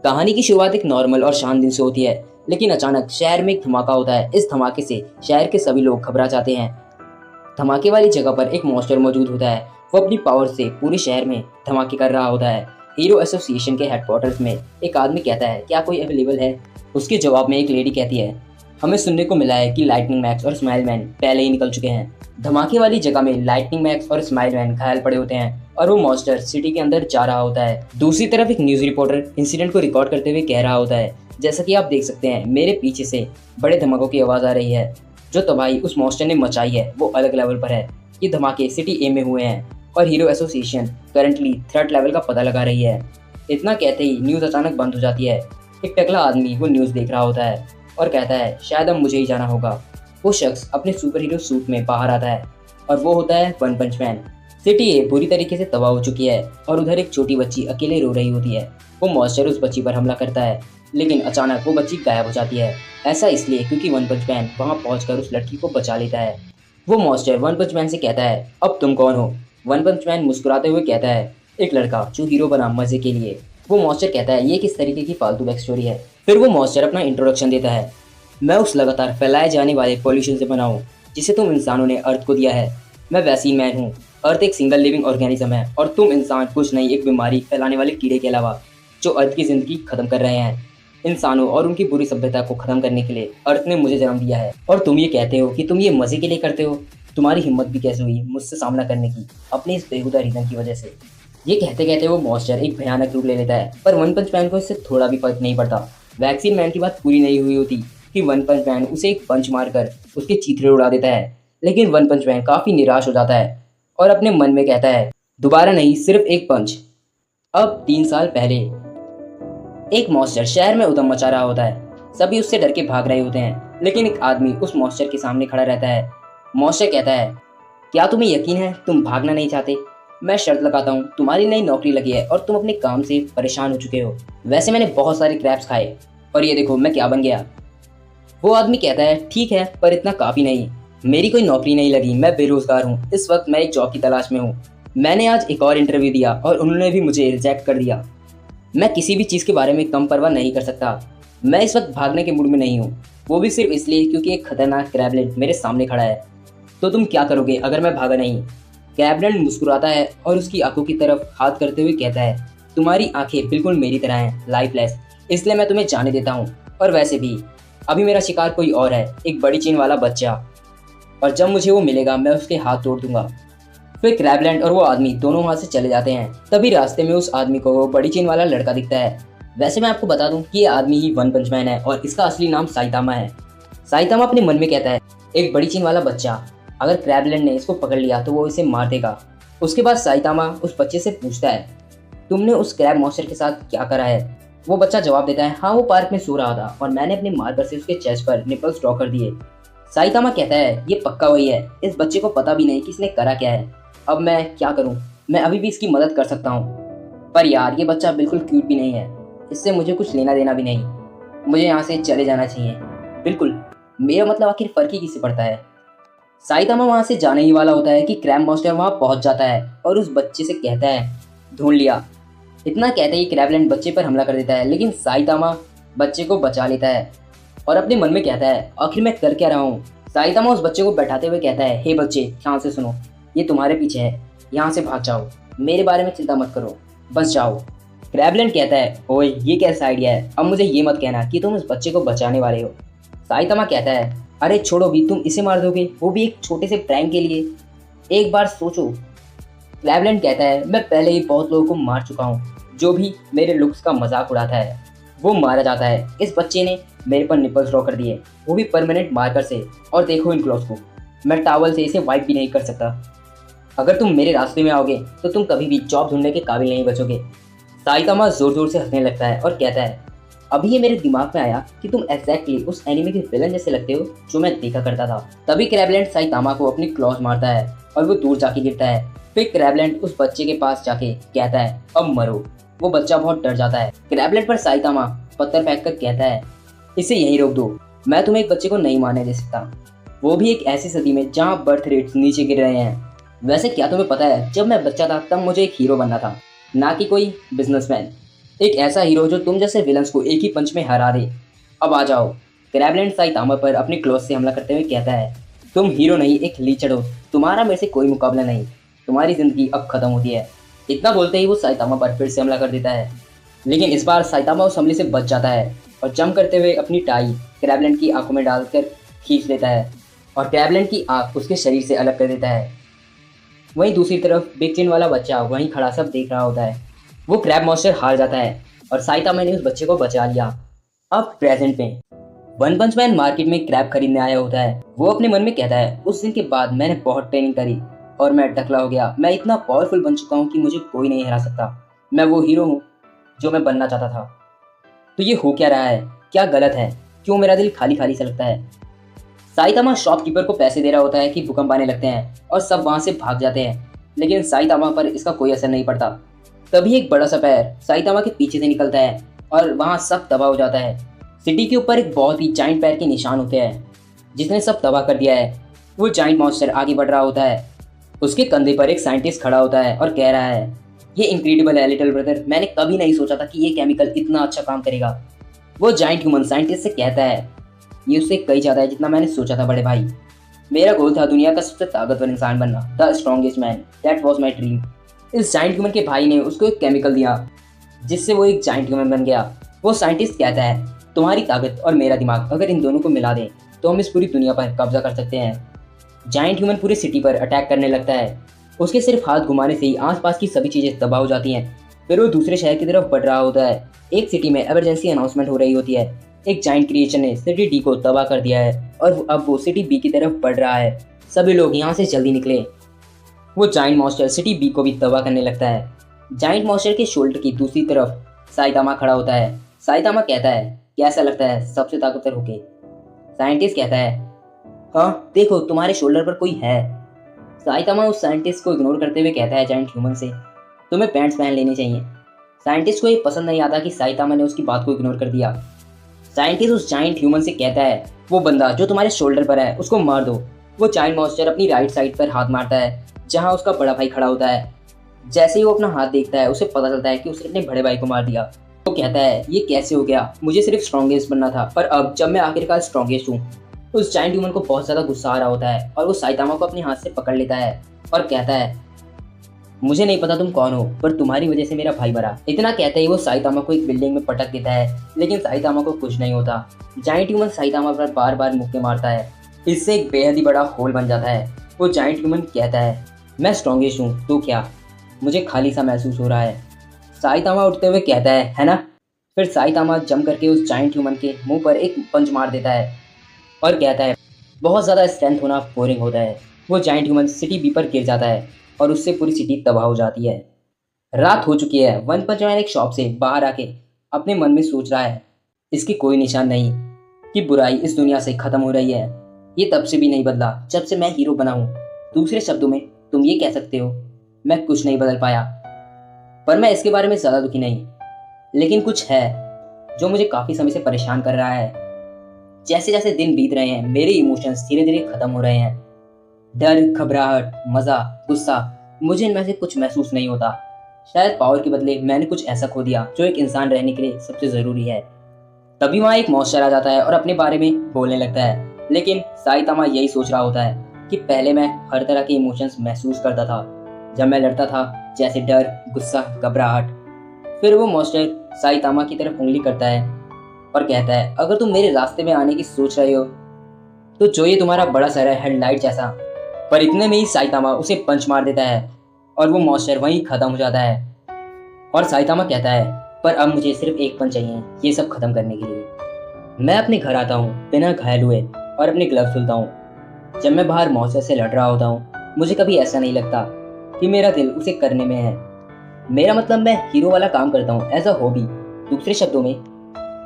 कहानी की शुरुआत एक नॉर्मल और शांत दिन से होती है, लेकिन अचानक शहर में एक धमाका होता है। इस धमाके से शहर के सभी लोग घबरा जाते हैं। धमाके वाली जगह पर एक मॉन्स्टर मौजूद होता है। वो अपनी पावर से पूरे शहर में धमाके कर रहा होता है। हीरो एसोसिएशन के हेडक्वार्टर्स में एक आदमी कहता है, क्या कोई अवेलेबल है? उसके जवाब में एक लेडी कहती है, हमें सुनने को मिला है कि लाइटनिंग मैक्स और स्माइल मैन पहले ही निकल चुके हैं। धमाके वाली जगह में लाइटनिंग मैक्स और स्माइल मैन घायल पड़े होते हैं और वो मॉन्स्टर सिटी के अंदर जा रहा होता है। दूसरी तरफ एक न्यूज रिपोर्टर इंसिडेंट को रिकॉर्ड करते हुए कह रहा होता है, जैसा कि आप देख सकते हैं मेरे पीछे से बड़े धमाकों की आवाज़ आ रही है। जो तबाही उस मॉन्स्टर ने मचाई है वो अलग लेवल पर है। ये धमाके सिटी ए में हुए हैं और hero association currently threat level का पता लगा रही है। इतना कहते ही न्यूज़ अचानक बंद हो जाती है। एक टकला आदमी वो न्यूज़ देख रहा होता है और कहता है, शायद अब मुझे ही जाना होगा। वो शख्स अपने सुपर हीरो सूट में बाहर आता है और वो होता है वन पंच मैन। सिटी ए पूरी तरीके से तबाह हो चुकी है और उधर एक छोटी बच्ची अकेले रो रही होती है। वो मॉन्स्टर उस बच्ची पर हमला करता है, लेकिन अचानक वो बच्ची गायब हो जाती है। ऐसा इसलिए क्योंकि वन पंच मैन वहाँ पहुंचकर उस लड़की को बचा लेता है। वो मॉन्स्टर वन पंच मैन से कहता है, अब तुम कौन हो? वन पंच मैन मुस्कुराते हुए कहता है, एक लड़का जो हीरो बना मजे के लिए। वो मॉन्स्टर कहता है, ये किस तरीके की फालतू बैक स्टोरी है? फिर वो मॉन्स्टर अपना इंट्रोडक्शन देता है, मैं उस लगातार फैलाए जाने वाले पॉल्यूशन से बना हूँ जिसे तुम इंसानों ने अर्थ को दिया है। मैं वैसी मैन हूँ। अर्थ एक सिंगल लिविंग ऑर्गेनिज्म है और तुम इंसान कुछ नहीं, एक बीमारी फैलाने वाले कीड़े के अलावा, जो अर्थ की जिंदगी खत्म कर रहे हैं। इंसानों और उनकी बुरी सभ्यता को खत्म करने के लिए अर्थ ने मुझे जन्म दिया है और तुम ये कहते हो कि तुम ये मजे के लिए करते हो। तुम्हारी हिम्मत भी कैसे हुई मुझसे सामना करने की, अपने इस बेहुदा रीजन की वजह से? ये कहते कहते वो मॉन्स्टर एक भयानक रूप ले लेता है, पर वन पंच मैन को इससे थोड़ा भी फर्क नहीं पड़ता। वैक्सीन मैन की बात पूरी नहीं हुई होती कि वन पंच मैन उसे एक पंच मारकर उसके चीथड़े उड़ा देता है। लेकिन वन पंच मैन काफी निराश हो जाता है और अपने मन में कहता है, दोबारा नहीं, सिर्फ एक पंच। अब 3 साल पहले एक मॉन्स्टर शहर में उधम मचा रहा होता है। सभी उससे डर के भाग रहे होते हैं, लेकिन एक आदमी उस मॉन्स्टर के सामने खड़ा रहता है। मॉन्स्टर कहता है, क्या तुम्हें यकीन है तुम भागना नहीं चाहते? मैं शर्त लगाता हूँ, तुम्हारी नई नौकरी लगी है और तुम अपने काम से परेशान हो चुके हो। वैसे मैंने बहुत सारे क्रैब्स खाए और ये देखो मैं क्या बन गया। वो आदमी कहता है, ठीक है, पर इतना काफ़ी नहीं। मेरी कोई नौकरी नहीं लगी, मैं बेरोजगार हूँ। इस वक्त मैं एक जॉब की तलाश में हूँ। मैंने आज एक और इंटरव्यू दिया और उन्होंने भी मुझे रिजेक्ट कर दिया। मैं किसी भी चीज़ के बारे में कम परवाह नहीं कर सकता। मैं इस वक्त भागने के मूड में नहीं हूँ, वो भी सिर्फ इसलिए क्योंकि एक खतरनाक क्रैबलैंड मेरे सामने खड़ा है। तो तुम क्या करोगे अगर मैं भागा नहीं? क्रैबलैंड मुस्कुराता है और उसकी आंखों की तरफ हाथ करते हुए कहता है, तुम्हारी आंखें बिल्कुल मेरी तरह हैं, लाइफलेस, इसलिए मैं तुम्हें जाने देता हूँ। और वैसे भी अभी मेरा शिकार कोई और है, एक बड़ी चीन वाला बच्चा, और जब मुझे वो मिलेगा मैं उसके हाथ तोड़ दूंगा। फिर क्रैबलैंड और वो आदमी दोनों वहाँ से चले जाते हैं। तभी रास्ते में उस आदमी को वो बड़ी चीन वाला लड़का दिखता है। वैसे मैं आपको बता दूं कि ये आदमी ही वन पंच मैन है और इसका असली नाम साइतामा है। साइतामा अपने मन में कहता है, एक बड़ी चीन वाला बच्चा, अगर क्रैबलैंड ने इसको पकड़ लिया तो वो इसे मार देगा। उसके बाद साइतामा उस बच्चे से पूछता है, तुमने उस क्रैब मॉन्स्टर के साथ क्या करा है? वो बच्चा जवाब देता है, हाँ, वो पार्क में सो रहा था और मैंने अपने मार्कर से उसके चेस्ट पर निपल्स ड्रॉ कर दिए। साइतामा कहता है, ये पक्का वही है, इस बच्चे को पता भी नहीं कि इसने करा क्या है। अब मैं क्या करूं? मैं अभी भी इसकी मदद कर सकता हूं, पर यार ये बच्चा बिल्कुल क्यूट भी नहीं है, इससे मुझे कुछ लेना देना भी नहीं। मुझे यहाँ से चले जाना चाहिए। बिल्कुल, मेरा मतलब आखिर फर्क ही किससे पड़ता है? साइतामा वहाँ से जाने ही वाला होता है कि क्रैब मॉन्स्टर वहाँ पहुँच जाता है और उस बच्चे से कहता है, ढूंढ लिया। इतना कहते ही क्रैबलैंड बच्चे पर हमला कर देता है, लेकिन साइतामा बच्चे को बचा लेता है और अपने मन में कहता है, आखिर मैं कर क्या रहा हूँ? साइतामा उस बच्चे को बैठाते हुए कहता है, हे बच्चे, ध्यान से सुनो, ये तुम्हारे पीछे है, यहाँ से भाग जाओ, मेरे बारे में चिंता मत करो, बस जाओ। क्रैबलैंड कहता है, ओए ये कैसा आइडिया है? अब मुझे ये मत कहना कि तुम उस बच्चे को बचाने वाले हो। साइतामा कहता है, अरे छोड़ो भी, तुम इसे मार दोगे, वो भी एक छोटे से प्रैंक के लिए, एक बार सोचो। क्रैबलैंड कहता है, मैं पहले ही बहुत लोगों को मार चुका हूँ, जो भी मेरे लुक्स का मजाक उड़ाता है वो मारा जाता है। इस बच्चे ने मेरे पर निपल्स ड्रॉ कर दिए, वो भी परमानेंट मार्कर से, और देखो इन क्लॉथ्स को, मैं टॉवल से इसे वाइप भी नहीं कर सकता। अगर तुम मेरे रास्ते में आओगे तो तुम कभी भी जॉब ढूंढने के काबिल नहीं बचोगे। साइतामा जोर जोर से हंसने लगता है और कहता है, अभी ये मेरे दिमाग में आया कि तुम एग्जैक्टली उस एनिमे के विलन जैसे लगते हो जो मैं देखा करता था। तभी क्रैबलैंड साइतामा को अपनी क्लॉज मारता है और वो दूर जाके गिरता है। फिर क्रैबलैंड उस बच्चे के पास जाके कहता है, अब मरो। वो बच्चा बहुत डर जाता है। क्रैबलैंड पर साइतामा पत्थर फेंक कर कहता है, इसे यहीं रोक दो, मैं तुम्हें एक बच्चे को नहीं मारने दे सकता, वो भी एक ऐसी सदी में जहाँ बर्थ रेट्स नीचे गिर रहे हैं। वैसे क्या तुम्हें पता है, जब मैं बच्चा था तब मुझे एक हीरो बनना था, ना कि कोई बिजनेसमैन। एक ऐसा हीरो जो तुम जैसे विलन्स को एक ही पंच में हरा दे। अब आ जाओ। क्रैबलैंड साइतामा पर अपने क्लोज से हमला करते हुए कहता है, तुम हीरो नहीं एक लीचड़ हो, तुम्हारा मेरे से कोई मुकाबला नहीं, तुम्हारी जिंदगी अब खत्म होती है। इतना बोलते ही वो साइतामा पर फिर से हमला कर देता है, लेकिन इस बार साइतामा उस हमले से बच जाता है और जंप करते हुए अपनी टाई क्रैबलैंड की आंखों में डालकर खींच लेता है और क्रैबलैंड की आंख उसके शरीर से अलग कर देता है। वहीं दूसरी तरफ बिग चिन वाला बच्चा वहीं खड़ा सब देख रहा होता है। वो क्रैब मॉन्स्टर हार जाता है और साइतामा ने उस बच्चे को बचा लिया। अब प्रेजेंट में वन पंच मैन मार्केट में क्रैब खरीदने आया होता है। वो अपने मन में कहता है, उस दिन के बाद मैंने बहुत ट्रेनिंग करी और मैं टकला हो गया। मैं इतना पावरफुल बन चुका हूँ कि मुझे कोई नहीं हरा सकता। मैं वो हीरो हूँ जो मैं बनना चाहता था। तो ये हो क्या रहा है? क्या गलत है? क्यों मेरा दिल खाली खाली सा लगता है? साइतामा शॉपकीपर को पैसे दे रहा होता है कि भूकंप आने लगते हैं और सब वहां से भाग जाते हैं, लेकिन साइतामा पर इसका कोई असर नहीं पड़ता। तभी एक बड़ा सा पैर साइतामा के पीछे से निकलता है और वहां सब तबाह हो जाता है। सिटी के ऊपर एक बहुत ही जाइंट पैर के निशान होते हैं जिसने सब तबाह कर दिया है। वो जाइंट मॉन्स्टर आगे बढ़ रहा होता है। उसके कंधे पर एक साइंटिस्ट खड़ा होता है और कह रहा है, ये इनक्रेडिबल है लिटिल ब्रदर, मैंने कभी नहीं सोचा था कि ये केमिकल इतना अच्छा काम करेगा। वो जाइंट ह्यूमन साइंटिस्ट से कहता है, ये उससे कई ज़्यादा है जितना मैंने सोचा था बड़े भाई। मेरा गोल था दुनिया का सबसे ताकतवर इंसान बनना, the strongest man, that was my dream. इस जाइंट ह्यूमन के भाई ने उसको एक केमिकल दिया जिससे वो एक जाइंट ह्यूमन बन गया। वो साइंटिस्ट कहता है, तुम्हारी ताकत और मेरा दिमाग अगर इन दोनों को मिला दें तो हम इस पूरी दुनिया पर कब्जा कर सकते हैं। जाइंट ह्यूमन पूरी सिटी पर अटैक करने लगता है। उसके सिर्फ हाथ घुमाने से ही आसपास की सभी चीज़ें तबाह हो जाती हैं। फिर वो दूसरे शहर की तरफ बढ़ रहा होता है। एक सिटी में इमरजेंसी अनाउंसमेंट हो रही होती है। एक जाइंट क्रिएचर ने सिटी डी को तबाह कर दिया है और अब वो सिटी बी की तरफ बढ़ रहा है। सभी लोग यहाँ से जल्दी निकले। वो जाइंट मॉन्स्टर सिटी बी को भी तबाह करने लगता है। जाइंट मॉन्स्टर के शोल्डर की दूसरी तरफ साइतामा खड़ा होता है। साइतामा कहता है, कैसा लगता है सबसे ताकतवर होके? साइंटिस्ट कहता है, हाँ देखो तुम्हारे शोल्डर पर कोई है। साइतामा उस साइंटिस्ट को इग्नोर करते हुए कहता है जाइंट ह्यूमन से, तुम्हें पैंट्स पहन लेनी चाहिए। साइंटिस्ट को ये पसंद नहीं आता कि साइतामा ने उसकी बात को इग्नोर कर दिया। साइंटिस्ट उस जाइंट ह्यूमन से कहता है, वो बंदा जो तुम्हारे शोल्डर पर है उसको मार दो। वो जाइंट मॉन्स्टर अपनी राइट साइड पर हाथ मारता है जहाँ उसका बड़ा भाई खड़ा होता है। जैसे ही वो अपना हाथ देखता है उसे पता चलता है कि उसने अपने बड़े भाई को मार दिया। वो कहता है, ये कैसे हो गया? मुझे सिर्फ स्ट्रॉन्गेस्ट बनना था, पर अब जब मैं आखिरकार स्ट्रॉन्गेस्ट हूँ। उस जाइंट ह्यूमन को बहुत ज़्यादा गुस्सा आ रहा होता है और वो साइतामा को अपने हाथ से पकड़ लेता है और कहता है, मुझे नहीं पता तुम कौन हो, पर तुम्हारी वजह से मेरा भाई मरा। इतना कहते ही वो साइतामा को एक बिल्डिंग में पटक देता है, लेकिन साइतामा को कुछ नहीं होता। जाइंट ह्यूमन साइतामा पर बार बार मुक्के मारता है। इससे एक बेहद ही बड़ा होल बन जाता है। वो जाइंट ह्यूमन कहता है, मैं स्ट्रॉन्गेस्ट हूँ तो क्या, मुझे खाली सा महसूस हो रहा है। साइतामा उठते हुए कहता है ना? फिर साइतामा जंप करके उस जाइंट ह्यूमन के मुंह पर एक पंच मार देता है और कहता है, बहुत ज़्यादा स्ट्रेंथ होना बोरिंग होता है। वो जाइंट ह्यूमन सिटी बी पर गिर जाता है और उससे पूरी सिटी तबाह हो जाती है। रात हो चुकी है। वन पंच मैन एक शॉप से बाहर आके अपने मन में सोच रहा है, इसकी कोई निशान नहीं कि बुराई इस दुनिया से खत्म हो रही है। ये तब से भी नहीं बदला जब से मैं हीरो बना हूँ। दूसरे शब्दों में तुम ये कह सकते हो, मैं कुछ नहीं बदल पाया, पर मैं इसके बारे में ज़्यादा दुखी नहीं। लेकिन कुछ है जो मुझे काफ़ी समय से परेशान कर रहा है। जैसे जैसे दिन बीत रहे हैं मेरे इमोशंस धीरे धीरे खत्म हो रहे हैं। डर, घबराहट, मज़ा, गुस्सा, मुझे इनमें से कुछ महसूस नहीं होता। शायद पावर के बदले मैंने कुछ ऐसा खो दिया जो एक इंसान रहने के लिए सबसे ज़रूरी है। तभी वहाँ एक मॉन्स्टर आ जाता है और अपने बारे में बोलने लगता है, लेकिन साइतामा यही सोच रहा होता है कि पहले मैं हर तरह के इमोशंस महसूस करता था जब मैं लड़ता था, जैसे डर, गुस्सा, घबराहट। फिर वो मॉन्स्टर साइतामा की तरफ उंगली करता है और कहता है, अगर तुम मेरे रास्ते में आने की सोच रहे हो तो जो ये तुम्हारा बड़ा सर है हेडलाइट जैसा। पर इतने में ही साइतामा उसे पंच मार देता है और वो मॉन्स्टर वहीं खत्म हो जाता है। और साइतामा कहता है, पर अब मुझे सिर्फ एक पंच चाहिए ये सब खत्म करने के लिए। मैं अपने घर आता हूँ बिना घायल हुए और अपने ग्लव्स धुलता हूँ। जब मैं बाहर मॉन्स्टर से लड़ रहा होता हूँ मुझे कभी ऐसा नहीं लगता कि मेरा दिल उसे करने में है। मेरा मतलब मैं हीरो वाला काम करता हूँ एज अ हॉबी। दूसरे शब्दों में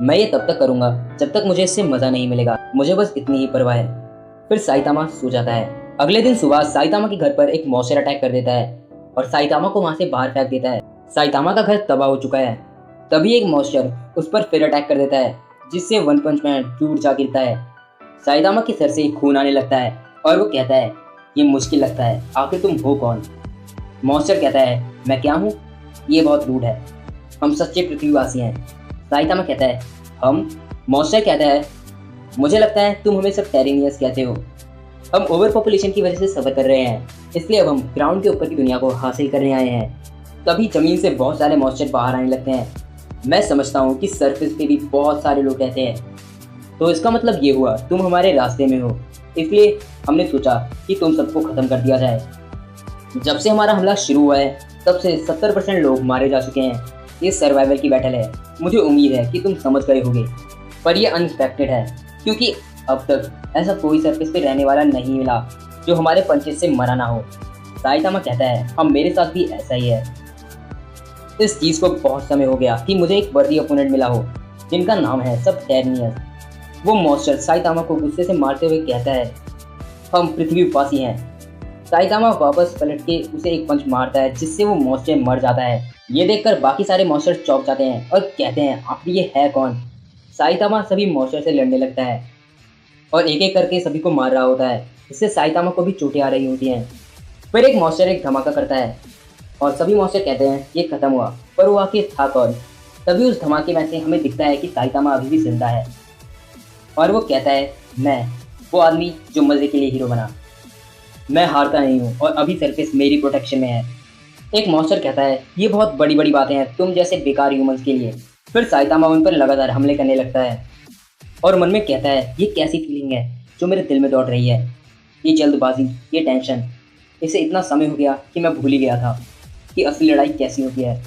मैं ये तब तक करूँगा जब तक मुझे इससे मज़ा नहीं मिलेगा। मुझे बस इतनी ही परवाह है। फिर साइतामा सो जाता है। अगले दिन सुबह साइतामा के घर पर एक मॉन्स्टर अटैक कर देता है और साइतामा को वहाँ से बाहर फेंक देता है। साइतामा का घर तबाह हो चुका है। तभी एक मॉन्स्टर उस पर फिर अटैक कर देता है जिससे वन पंच मैन टूट जा गिरता है। साइतामा के सर से खून आने लगता है और वो कहता है, ये मुश्किल लगता है, आखिर तुम हो कौन? मॉन्स्टर कहता है, मैं क्या हूँ? ये बहुत रूड है। हम सच्चे पृथ्वीवासी हैं। साइतामा कहता है, हम? मॉन्स्टर कहता है, मुझे लगता है तुम हमें सब टेरेनियस कहते हो। हम ओवर पॉपुलेशन की वजह से सफर कर रहे हैं, इसलिए अब हम ग्राउंड के ऊपर की दुनिया को हासिल करने आए हैं। तभी जमीन से बहुत सारे मॉन्स्टर बाहर आने लगते हैं। मैं समझता हूँ कि सरफेस पे भी बहुत सारे लोग रहते हैं, तो इसका मतलब ये हुआ तुम हमारे रास्ते में हो, इसलिए हमने सोचा कि तुम सबको खत्म कर दिया जाए। जब से हमारा हमला शुरू हुआ है तब से 70% लोग मारे जा चुके हैं। ये सर्वाइवल की बैटल है, मुझे उम्मीद है कि तुम समझ गए होगे, पर ये अनएक्सपेक्टेड है क्योंकि अब तक ऐसा कोई सरफेस पे रहने वाला नहीं मिला जो हमारे पंचेस से मरा ना हो। साइतामा कहता है, हाँ मेरे साथ भी ऐसा ही है। इस चीज़ को बहुत समय हो गया कि मुझे एक वर्दी अपोनेंट मिला हो जिनका नाम है सब टेरनियस। वो मॉन्स्टर साइतामा को गुस्से से मारते हुए कहता है, हम पृथ्वीवासी हैं। साइतामा वापस पलट के उसे एक पंच मारता है जिससे वो मॉन्स्टर मर जाता है। ये देखकर बाकी सारे मॉन्स्टर चौंक जाते हैं और कहते हैं, आखिर ये है कौन? साइतामा सभी मॉन्स्टर से लड़ने लगता है और एक एक करके सभी को मार रहा होता है। इससे साइतामा को भी चोटें आ रही होती हैं। फिर एक मॉन्स्टर एक धमाका करता है और सभी मॉन्स्टर कहते हैं ये खत्म हुआ, पर वो आखिर था कौन? तभी उस धमाके में से हमें दिखता है कि साइतामा अभी भी जिंदा है और वो कहता है, मैं वो आदमी जो मजे के लिए हीरो बना, मैं हारता नहीं हूँ और अभी सरफेस मेरी प्रोटेक्शन में है। एक मॉन्स्टर कहता है, ये बहुत बड़ी बड़ी बातें हैं तुम जैसे बेकार ह्यूमंस के लिए। फिर साइतामा उन पर लगातार हमले करने लगता है और मन में कहता है, ये कैसी फीलिंग है जो मेरे दिल में दौड़ रही है? ये जल्दबाजी, ये टेंशन, इसे इतना समय हो गया कि मैं भूल ही गया था कि असली लड़ाई कैसी होती है।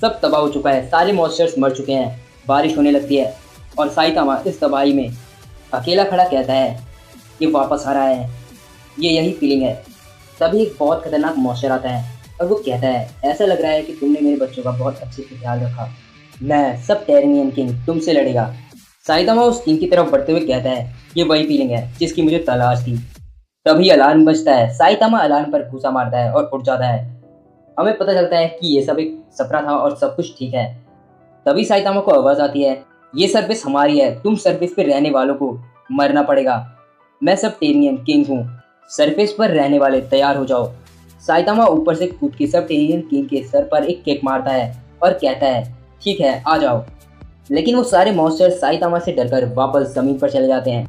सब तबाह हो चुका है, सारे मॉन्स्टर्स मर चुके हैं, बारिश होने लगती है और साइतामा इस तबाही में अकेला खड़ा कहता है, ये वापस आ रहा है, ये यही फीलिंग है। तभी एक बहुत खतरनाक मॉन्स्टर आता है और वो कहता है, ऐसा लग रहा है कि तुमने मेरे बच्चों का बहुत अच्छे से ख्याल रखा, मैं सब टेरेनियन किंग तुमसे लड़ेगा। साइतामा उस किंग की तरफ बढ़ते हुए कहता है, ये वही फीलिंग है जिसकी मुझे तलाश थी। तभी अलार्म बजता है। साइतामा अलार्म पर घूसा मारता है और उठ जाता है। हमें पता चलता है कि ये सब एक सपना था और सब कुछ ठीक है। तभी साइतामा को आवाज़ आती है, ये सरफेस हमारी है, तुम सरफेस पर रहने वालों को मरना पड़ेगा। मैं सब टेरेनियन किंग हूँ, सरफेस पर रहने वाले तैयार हो जाओ। साइतामा ऊपर से कूद के सब टेरेनियन किंग के सर पर एक किक मारता है और कहता है, ठीक है आ जाओ। लेकिन वो सारे मॉन्स्टर साइतामा से डरकर वापस जमीन पर चले जाते हैं।